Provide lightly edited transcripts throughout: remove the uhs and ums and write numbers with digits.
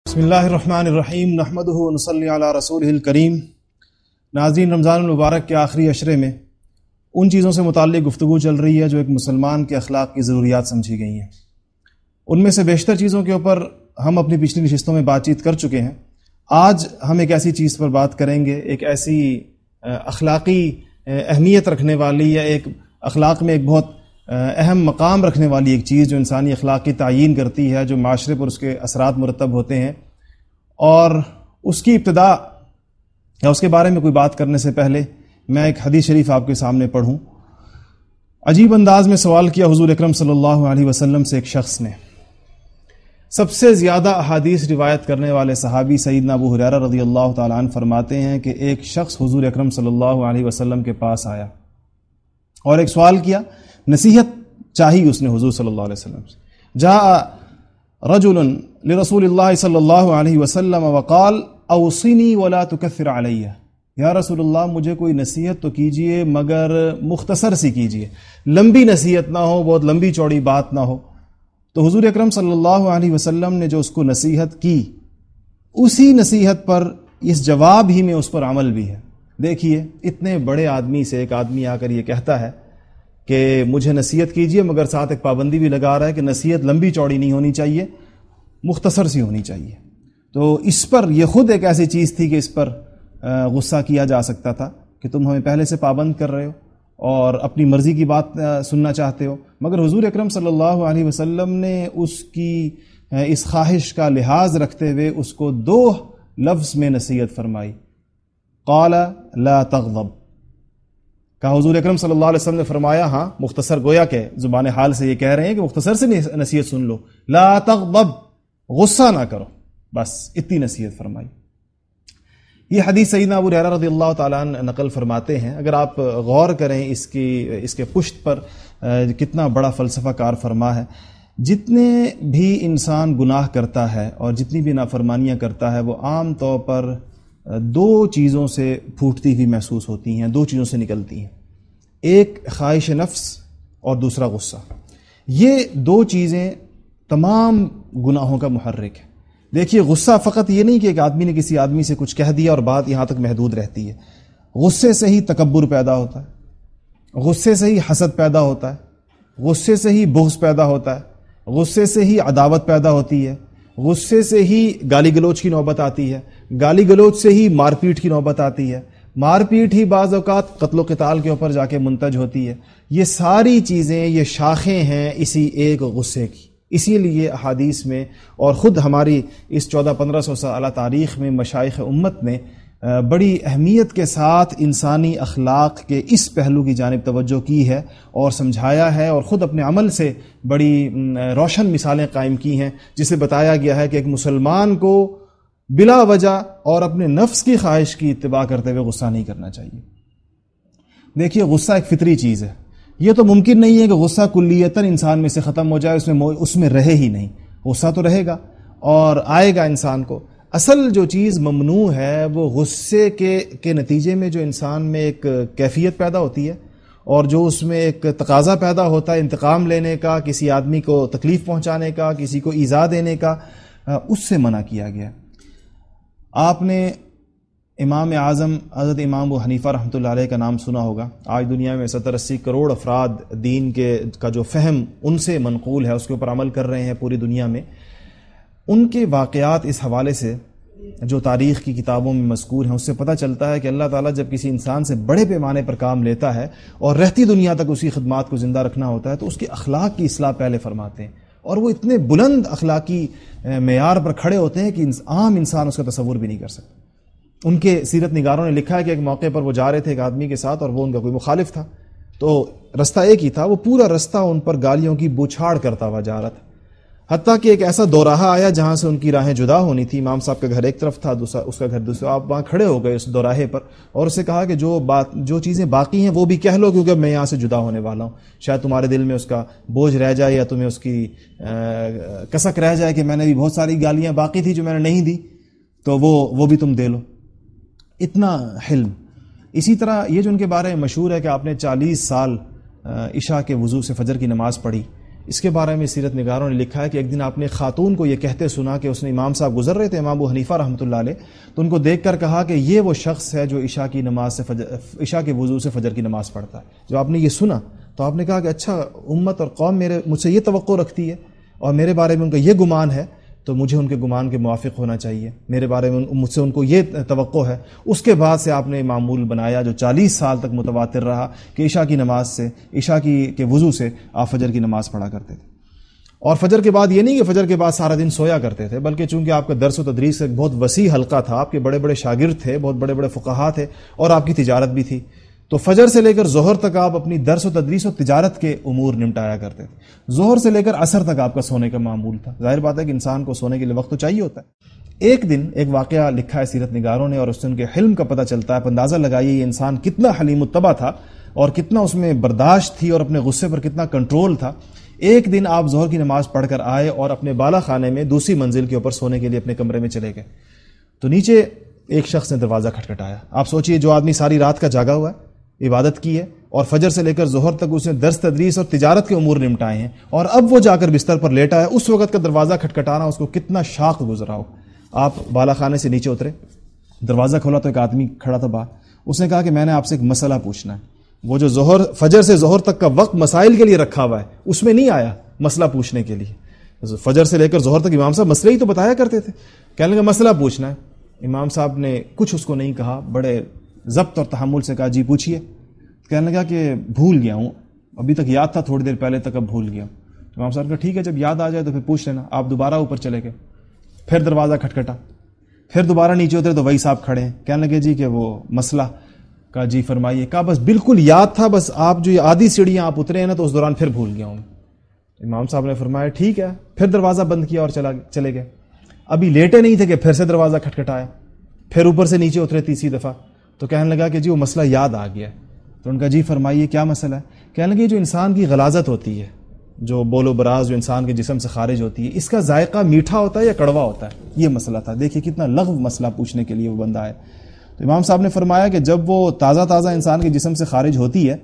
بسم اللہ الرحمن الرحیم نحمدہ ونصلی علی رسولہ الکریم۔ ناظرین، رمضان المبارک کے آخری عشرے میں ان چیزوں سے متعلق گفتگو چل رہی ہے جو ایک مسلمان کے اخلاق کی ضروریات سمجھی گئی ہیں۔ ان میں سے بیشتر چیزوں کے اوپر ہم اپنی پچھلی نشستوں میں بات چیت کر چکے ہیں۔ آج ہم ایک ایسی چیز پر بات کریں گے، ایک ایسی اخلاقی اہمیت رکھنے والی یا ایک اخلاق میں ایک بہت اہم مقام رکھنے والی ایک چیز جو انسانی اخلاق کی تعیین کرتی ہے، جو معاشرے پر اس کے اثرات مرتب ہوتے ہیں، اور اس کی ابتدا یا اس کے بارے میں کوئی بات کرنے سے پہلے میں ایک حدیث شریف آپ کے سامنے پڑھوں۔ عجیب انداز میں سوال کیا حضور اکرم صلی اللہ علیہ وسلم سے ایک شخص نے۔ سب سے زیادہ احادیث روایت کرنے والے صحابی سیدنا ابو ہریرہ رضی اللہ تعالیٰ عنہ فرماتے ہیں کہ ایک شخص حضور اکرم صلی اللہ علیہ وسلم کے پاس آیا اور ایک سوال کیا، نصیحت چاہی اس نے حضور صلی اللہ علیہ وسلم سے۔ جاء رجل لرسول اللہ صلی اللہ علیہ وسلم وقال اوصنی ولا تکثر علی، یا رسول اللہ مجھے کوئی نصیحت تو کیجئے مگر مختصر سی کیجئے، لمبی نصیحت نہ ہو، بہت لمبی چوڑی بات نہ ہو۔ تو حضور اکرم صلی اللہ علیہ وسلم نے جو اس کو نصیحت کی، اسی نصیحت پر اس جواب ہی میں اس پر عمل بھی ہے۔ دیکھیے، اتنے بڑے آدمی سے ایک آدمی آ کر یہ کہتا ہے کہ مجھے نصیحت کیجئے، مگر ساتھ ایک پابندی بھی لگا رہا ہے کہ نصیحت لمبی چوڑی نہیں ہونی چاہیے، مختصر سی ہونی چاہیے۔ تو اس پر یہ خود ایک ایسی چیز تھی کہ اس پر غصہ کیا جا سکتا تھا کہ تم ہمیں پہلے سے پابند کر رہے ہو اور اپنی مرضی کی بات سننا چاہتے ہو، مگر حضور اکرم صلی اللہ علیہ وسلم نے اس کی اس خواہش کا لحاظ رکھتے ہوئے اس کو 2 لفظ میں نصیحت فرمائی۔ قال لا تغضب، کہا حضور اکرم صلی اللہ علیہ وسلم نے فرمایا، ہاں مختصر، گویا کہ زبان حال سے یہ کہہ رہے ہیں کہ مختصر سے نصیحت سن لو، لا تغضب، غصہ نہ کرو، بس اتنی نصیحت فرمائی۔ یہ حدیث سیدنا ابو ہریرہ رضی اللہ تعالیٰ عنہ نقل فرماتے ہیں۔ اگر آپ غور کریں اس کے پشت پر کتنا بڑا فلسفہ کار فرما ہے۔ جتنے بھی انسان گناہ کرتا ہے اور جتنی بھی نافرمانیاں کرتا ہے، وہ عام طور پر 2 چیزوں سے پھوٹتی ہوئی محسوس ہوتی ہیں، 2 چیزوں سے نکلتی ہیں، ایک خواہش نفس اور دوسرا غصہ۔ یہ 2 چیزیں تمام گناہوں کا محرک ہے۔ دیکھیے، غصہ فقط یہ نہیں کہ ایک آدمی نے کسی آدمی سے کچھ کہہ دیا اور بات یہاں تک محدود رہتی ہے۔ غصے سے ہی تکبر پیدا ہوتا ہے، غصے سے ہی حسد پیدا ہوتا ہے، غصے سے ہی بغض پیدا ہوتا ہے، غصے سے ہی عداوت پیدا ہوتی ہے، غصے سے ہی گالی گلوچ کی نوبت آتی ہے، گالی گلوچ سے ہی مار پیٹ کی نوبت آتی ہے، مار پیٹ ہی بعض اوقات قتل و قتال کے اوپر جا کے منتج ہوتی ہے۔ یہ ساری چیزیں، یہ شاخیں ہیں اسی ایک غصے کی۔ اسی لیے احادیث میں اور خود ہماری اس 1400-1500 سالہ تاریخ میں مشائخ امت نے بڑی اہمیت کے ساتھ انسانی اخلاق کے اس پہلو کی جانب توجہ کی ہے اور سمجھایا ہے، اور خود اپنے عمل سے بڑی روشن مثالیں قائم کی ہیں، جسے بتایا گیا ہے کہ ایک مسلمان کو بلا وجہ اور اپنے نفس کی خواہش کی اتباع کرتے ہوئے غصہ نہیں کرنا چاہیے۔ دیکھیے، غصہ ایک فطری چیز ہے۔ یہ تو ممکن نہیں ہے کہ غصہ کلیتاً انسان میں سے ختم ہو جائے، اس میں رہے ہی نہیں۔ غصہ تو رہے گا اور آئے گا انسان کو۔ اصل جو چیز ممنوع ہے وہ غصے کے نتیجے میں جو انسان میں ایک کیفیت پیدا ہوتی ہے اور جو اس میں ایک تقاضا پیدا ہوتا ہے انتقام لینے کا، کسی آدمی کو تکلیف پہنچانے کا، کسی کو ایذا دینے کا، اس سے منع کیا گیا۔ آپ نے امام اعظم حضرت امام ابو حنیفہ رحمۃ اللہ علیہ کا نام سنا ہوگا۔ آج دنیا میں 70-80 کروڑ افراد دین کا جو فہم ان سے منقول ہے، اس کے اوپر عمل کر رہے ہیں پوری دنیا میں۔ ان کے واقعات اس حوالے سے جو تاریخ کی کتابوں میں مذکور ہیں، اس سے پتہ چلتا ہے کہ اللہ تعالیٰ جب کسی انسان سے بڑے پیمانے پر کام لیتا ہے اور رہتی دنیا تک اسی خدمات کو زندہ رکھنا ہوتا ہے، تو اس کے اخلاق کی اصلاح پہلے فرماتے ہیں، اور وہ اتنے بلند اخلاقی معیار پر کھڑے ہوتے ہیں کہ عام انسان اس کا تصور بھی نہیں کر سکتا۔ ان کے سیرت نگاروں نے لکھا ہے کہ ایک موقع پر وہ جا رہے تھے ایک آدمی کے ساتھ، اور وہ ان کا کوئی مخالف تھا، تو رستہ ایک ہی تھا، وہ پورا رستہ ان پر گالیوں کی بوچھاڑ کرتا ہوا جا رہا تھا، حتیٰ کہ ایک ایسا دوراہا آیا جہاں سے ان کی راہیں جدا ہونی تھی۔ امام صاحب کا گھر ایک طرف تھا، دوسرا اس کا گھر دوسرا۔ آپ وہاں کھڑے ہو گئے اس دوراہے پر اور اسے کہا کہ جو چیزیں باقی ہیں وہ بھی کہہ لو، کیونکہ میں یہاں سے جدا ہونے والا ہوں، شاید تمہارے دل میں اس کا بوجھ رہ جائے یا تمہیں اس کی کسک رہ جائے کہ میں نے بھی بہت ساری گالیاں باقی تھی جو میں نے نہیں دی، تو وہ بھی تم دے لو۔ اتنا حلم۔ اسی طرح یہ جو ان کے بارے میں مشہور ہے کہ آپ نے 40 سال عشاء کے وضو سے فجر کی نماز پڑھی، اس کے بارے میں سیرت نگاروں نے لکھا ہے کہ ایک دن آپ نے خاتون کو یہ کہتے سنا کہ اس نے امام صاحب گزر رہے تھے، امام ابو حنیفہ رحمۃ اللہ علیہ، تو ان کو دیکھ کر کہا کہ یہ وہ شخص ہے جو عشاء کے وضو سے فجر کی نماز پڑھتا ہے۔ جب آپ نے یہ سنا تو آپ نے کہا کہ اچھا، امت اور قوم مجھ سے یہ توقع رکھتی ہے اور میرے بارے میں ان کا یہ گمان ہے، تو مجھے ان کے گمان کے موافق ہونا چاہیے، میرے بارے میں مجھ سے ان کو یہ توقع ہے۔ اس کے بعد سے آپ نے معمول بنایا جو 40 سال تک متواتر رہا کہ عشاء کی نماز سے، عشاء کے وضو سے آپ فجر کی نماز پڑھا کرتے تھے۔ اور فجر کے بعد یہ نہیں کہ فجر کے بعد سارا دن سویا کرتے تھے، بلکہ چونکہ آپ کا درس و تدریس ایک بہت وسیع حلقہ تھا، آپ کے بڑے بڑے شاگرد تھے، بہت بڑے بڑے فقہا تھے، اور آپ کی تجارت بھی تھی، تو فجر سے لے کر ظہر تک آپ اپنی درس و تدریس و تجارت کے امور نمٹایا کرتے تھے۔ ظہر سے لے کر عصر تک آپ کا سونے کا معمول تھا۔ ظاہر بات ہے کہ انسان کو سونے کے لیے وقت تو چاہیے ہوتا ہے۔ ایک دن ایک واقعہ لکھا ہے سیرت نگاروں نے، اور اس سے ان کے حلم کا پتہ چلتا ہے۔ اندازہ لگائیے یہ انسان کتنا حلیم الطبع تھا اور کتنا اس میں برداشت تھی اور اپنے غصے پر کتنا کنٹرول تھا۔ ایک دن آپ ظہر کی نماز پڑھ کر آئے اور اپنے بالا خانے میں دوسری منزل کے اوپر سونے کے لیے اپنے کمرے میں چلے گئے، تو نیچے ایک شخص نے دروازہ کھٹکھٹایا۔ آپ سوچئے جو آدمی ساری رات کا جاگا ہوا ہے، عبادت کی ہے، اور فجر سے لے کر ظہر تک اس نے درس تدریس اور تجارت کے امور نمٹائے ہیں، اور اب وہ جا کر بستر پر لیٹا ہے، اس وقت کا دروازہ کھٹکھٹانا اس کو کتنا شاق گزرا ہو۔ آپ بالا خانے سے نیچے اترے، دروازہ کھولا تو ایک آدمی کھڑا تھا باہر۔ اس نے کہا کہ میں نے آپ سے ایک مسئلہ پوچھنا ہے۔ وہ جو فجر سے ظہر تک کا وقت مسائل کے لیے رکھا ہوا ہے، اس میں نہیں آیا مسئلہ پوچھنے کے لیے۔ فجر سے لے کر ظہر تک امام صاحب مسئلے ہی تو بتایا کرتے تھے، کہنے لگا مسئلہ پوچھنا ہے۔ امام صاحب نے کچھ اس کو نہیں کہا، بڑے ضبط اور تحمل سے کہا جی پوچھیے۔ کہنے لگا کہ بھول گیا ہوں، ابھی تک یاد تھا، تھوڑی دیر پہلے تک اب بھول گیا ہوں۔ امام صاحب نے کہا ٹھیک ہے، جب یاد آ جائے تو پھر پوچھ لینا۔ آپ دوبارہ اوپر چلے گئے، پھر دروازہ کھٹکھٹا، پھر دوبارہ نیچے اترے تو وہی صاحب کھڑے ہیں۔ کہنے لگے جی کہ وہ مسئلہ کا جی فرمائیے۔ کہا بس بالکل یاد تھا، بس آپ جو یہ آدھی سیڑھیاں آپ اترے ہیں نا تو اس دوران پھر بھول گیا ہوں۔ امام صاحب نے فرمایا ٹھیک ہے، پھر دروازہ بند کیا اور چلے گئے۔ ابھی لیٹے نہیں تھے کہ پھر سے دروازہ کھٹکھٹایا، پھر اوپر سے نیچے اترے تیسری دفعہ، تو کہنے لگا کہ جی وہ مسئلہ یاد آ گیا ہے۔ تو ان کا جی فرمائیے کیا مسئلہ ہے؟ کہنے لگے جو انسان کی غلاظت ہوتی ہے، جو بول و براز جو انسان کے جسم سے خارج ہوتی ہے، اس کا ذائقہ میٹھا ہوتا ہے یا کڑوا ہوتا ہے؟ یہ مسئلہ تھا۔ دیکھیے کتنا لغو مسئلہ پوچھنے کے لیے وہ بندہ ہے۔ تو امام صاحب نے فرمایا کہ جب وہ تازہ انسان کے جسم سے خارج ہوتی ہے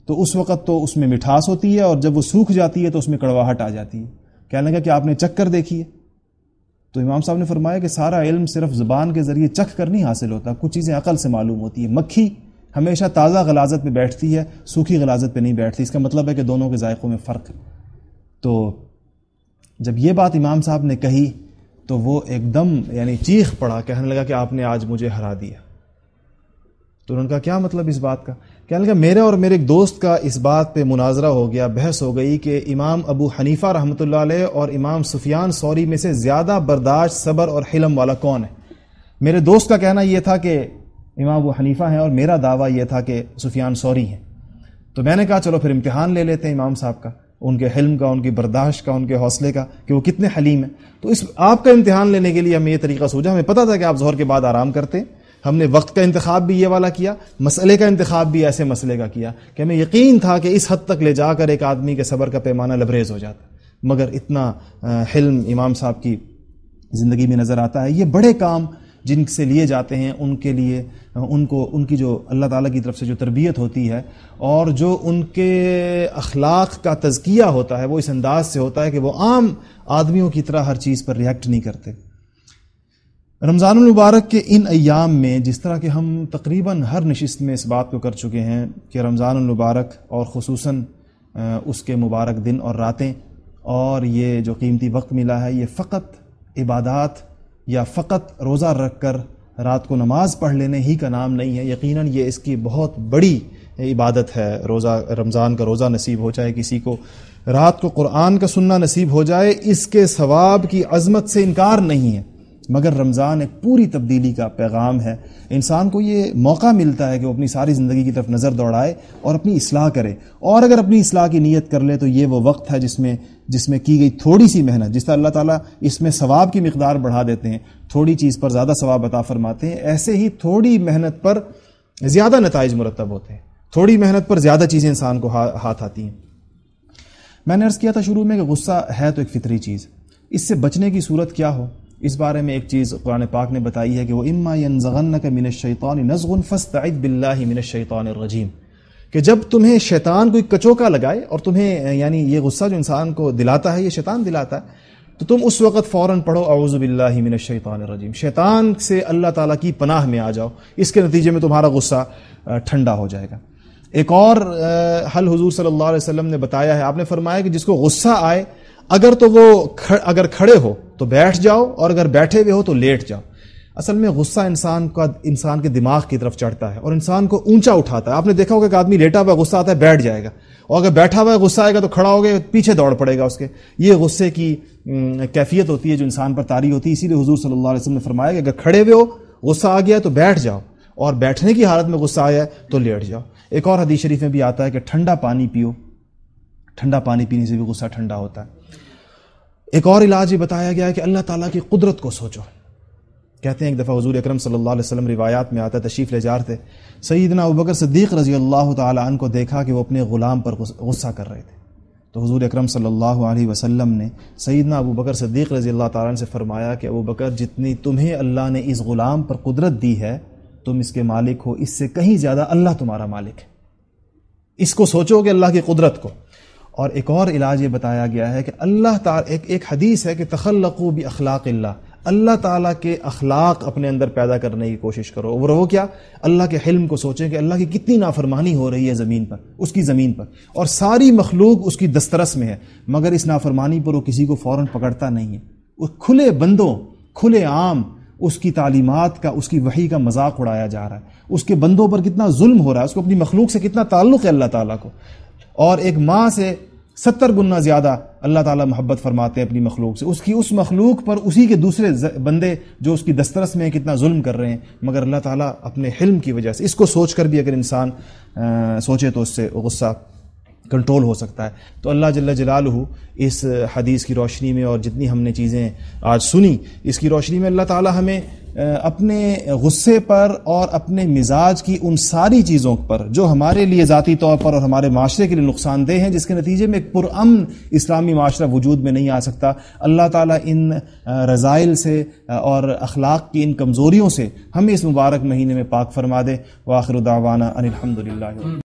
تو اس وقت تو اس میں مٹھاس ہوتی ہے، اور جب وہ سوکھ جاتی ہے تو اس میں کڑواہٹ آ جاتی ہے۔ کہنے لگا کہ آپ نے چکھ کر دیکھی ہے؟ تو امام صاحب نے فرمایا کہ سارا علم صرف زبان کے ذریعے چکھ کر نہیں حاصل ہوتا، کچھ چیزیں عقل سے معلوم ہوتی ہے۔ مکھی ہمیشہ تازہ غلاظت میں بیٹھتی ہے، سوکھی غلاظت پہ نہیں بیٹھتی، اس کا مطلب ہے کہ دونوں کے ذائقوں میں فرق ہے۔ تو جب یہ بات امام صاحب نے کہی تو وہ ایک دم چیخ پڑا، کہنے لگا کہ آپ نے آج مجھے ہرا دیا۔ تو انہوں نے کہا کیا مطلب اس بات کا؟ کہنے لگا میرے اور میرے ایک دوست کا اس بات پہ مناظرہ ہو گیا، بحث ہو گئی کہ امام ابو حنیفہ رحمۃ اللہ علیہ اور امام سفیان ثوری میں سے زیادہ برداشت، صبر اور حلم والا کون ہے؟ میرے دوست کا کہنا یہ تھا کہ امام ابو حنیفہ ہیں، اور میرا دعویٰ یہ تھا کہ سفیان ثوری ہیں۔ تو میں نے کہا چلو پھر امتحان لے لیتے ہیں امام صاحب کا، ان کے حلم کا، ان کی برداشت کا، ان کے حوصلے کا، کہ وہ کتنے حلیم ہیں۔ تو آپ کا امتحان لینے کے لیے ہم یہ طریقہ سوچا، ہمیں پتہ تھا کہ آپ ظہر کے بعد آرام کرتے ہیں، ہم نے وقت کا انتخاب بھی یہ والا کیا، مسئلے کا انتخاب بھی ایسے مسئلے کا کیا کہ ہمیں یقین تھا کہ اس حد تک لے جا کر ایک آدمی کے صبر کا پیمانہ لبریز ہو جاتا، مگر اتنا حلم امام صاحب کی زندگی میں نظر آتا ہے۔ یہ بڑے کام جن سے لیے جاتے ہیں، ان کے لیے ان کی جو اللہ تعالیٰ کی طرف سے جو تربیت ہوتی ہے اور جو ان کے اخلاق کا تزکیہ ہوتا ہے، وہ اس انداز سے ہوتا ہے کہ وہ عام آدمیوں کی طرح ہر چیز پر ریئیکٹ نہیں کرتے۔ رمضان المبارک کے ان ایام میں، جس طرح کہ ہم تقریباً ہر نشست میں اس بات کو کر چکے ہیں کہ رمضان المبارک اور خصوصاً اس کے مبارک دن اور راتیں اور یہ جو قیمتی وقت ملا ہے، یہ فقط عبادات یا فقط روزہ رکھ کر رات کو نماز پڑھ لینے ہی کا نام نہیں ہے۔ یقیناً یہ اس کی بہت بڑی عبادت ہے۔ رمضان کا روزہ نصیب ہو جائے کسی کو، رات کو قرآن کا سننا نصیب ہو جائے، اس کے ثواب کی عظمت سے انکار نہیں ہے، مگر رمضان ایک پوری تبدیلی کا پیغام ہے۔ انسان کو یہ موقع ملتا ہے کہ وہ اپنی ساری زندگی کی طرف نظر دوڑائے اور اپنی اصلاح کرے، اور اگر اپنی اصلاح کی نیت کر لے تو یہ وہ وقت ہے جس میں کی گئی تھوڑی سی محنت، جس طرح اللہ تعالیٰ اس میں ثواب کی مقدار بڑھا دیتے ہیں، تھوڑی چیز پر زیادہ ثواب عطا فرماتے ہیں، ایسے ہی تھوڑی محنت پر زیادہ نتائج مرتب ہوتے ہیں، تھوڑی محنت پر زیادہ چیزیں انسان کو ہاتھ آتی ہیں۔ میں نے عرض کیا تھا شروع میں کہ غصہ ہے تو ایک فطری چیز، اس سے بچنے کی صورت کیا ہو؟ اس بارے میں ایک چیز قرآن پاک نے بتائی ہے کہ وہ اما ینزغنک من الشیطان نزغ فاستعذ باللہ من الشیطان الرجیم، کہ جب تمہیں شیطان کوئی کچوکا لگائے اور تمہیں یعنی یہ غصہ جو انسان کو دلاتا ہے یہ شیطان دلاتا ہے، تو تم اس وقت فوراً پڑھو اعوذ باللہ من الشیطان الرجیم، شیطان سے اللہ تعالیٰ کی پناہ میں آ جاؤ، اس کے نتیجے میں تمہارا غصہ ٹھنڈا ہو جائے گا۔ ایک اور حل حضور صلی اللہ علیہ وسلم نے بتایا ہے، آپ نے فرمایا کہ جس کو غصہ آئے اگر تو وہ اگر کھڑے ہو تو بیٹھ جاؤ، اور اگر بیٹھے ہوئے ہو تو لیٹ جاؤ۔ اصل میں غصہ انسان کے دماغ کی طرف چڑھتا ہے اور انسان کو اونچا اٹھاتا ہے۔ آپ نے دیکھا ہوگا کہ آدمی لیٹا ہوا غصہ آتا ہے بیٹھ جائے گا، اور اگر بیٹھا ہوا غصہ آئے گا تو کھڑا ہو گیا پیچھے دوڑ پڑے گا اس کے۔ یہ غصے کی کیفیت ہوتی ہے جو انسان پر طاری ہوتی ہے، اسی لیے حضور صلی اللہ علیہ وسلم نے فرمایا کہ اگر کھڑے ہوئے ہو غصہ آ گیا تو بیٹھ جاؤ، اور بیٹھنے کی حالت میں غصہ آیا ہے تو لیٹ جاؤ۔ ایک اور حدیث شریف میں بھی آتا ہے کہ ٹھنڈا پانی پیو، ٹھنڈا پانی پینے سے بھی غصہ ٹھنڈا ہوتا ہے۔ ایک اور علاج یہ بتایا گیا ہے کہ اللہ تعالیٰ کی قدرت کو سوچو۔ کہتے ہیں ایک دفعہ حضور اکرم صلی اللہ علیہ وسلم روایات میں آتا ہے تشریف لے جا رہے تھے، سیدنا ابوبکر صدیق رضی اللہ تعالیٰ عنہ کو دیکھا کہ وہ اپنے غلام پر غصہ کر رہے تھے، تو حضور اکرم صلی اللہ علیہ وسلم نے سیدنا ابوبکر صدیق رضی اللہ تعالیٰ عنہ سے فرمایا کہ ابوبکر جتنی تمہیں اللہ نے اس غلام پر قدرت دی ہے تم اس کے مالک ہو، اس سے کہیں زیادہ اللہ تمہارا مالک ہے، اس کو سوچو کہ اللہ کی قدرت کو۔ اور ایک اور علاج یہ بتایا گیا ہے کہ اللہ تعالیٰ ایک حدیث ہے کہ تخلقوا باخلاق اللہ، اللہ تعالیٰ کے اخلاق اپنے اندر پیدا کرنے کی کوشش کرو، اور وہ کیا؟ اللہ کے حلم کو سوچیں کہ اللہ کی کتنی نافرمانی ہو رہی ہے زمین پر، اس کی زمین پر، اور ساری مخلوق اس کی دسترس میں ہے، مگر اس نافرمانی پر وہ کسی کو فوراً پکڑتا نہیں ہے۔ وہ کھلے بندوں، کھلے عام اس کی تعلیمات کا، اس کی وحی کا مذاق اڑایا جا رہا ہے، اس کے بندوں پر کتنا ظلم ہو رہا ہے، اس کو اپنی مخلوق سے کتنا تعلق ہے اللہ تعالیٰ کو، اور ایک ماں سے 70 گنا زیادہ اللہ تعالیٰ محبت فرماتے ہیں اپنی مخلوق سے، اس مخلوق پر اسی کے دوسرے بندے جو اس کی دسترس میں کتنا ظلم کر رہے ہیں، مگر اللہ تعالیٰ اپنے حلم کی وجہ سے، اس کو سوچ کر بھی اگر انسان سوچے تو اس سے غصہ کنٹرول ہو سکتا ہے۔ تو اللہ جل جلالہ اس حدیث کی روشنی میں اور جتنی ہم نے چیزیں آج سنی اس کی روشنی میں اللہ تعالیٰ ہمیں اپنے غصے پر اور اپنے مزاج کی ان ساری چیزوں پر جو ہمارے لیے ذاتی طور پر اور ہمارے معاشرے کے لیے نقصان دہ ہیں، جس کے نتیجے میں ایک پرامن اسلامی معاشرہ وجود میں نہیں آ سکتا، اللہ تعالیٰ ان رذائل سے اور اخلاق کی ان کمزوریوں سے ہمیں اس مبارک مہینے میں پاک فرما دے۔ وآخر دعوانا ان الحمد للہ۔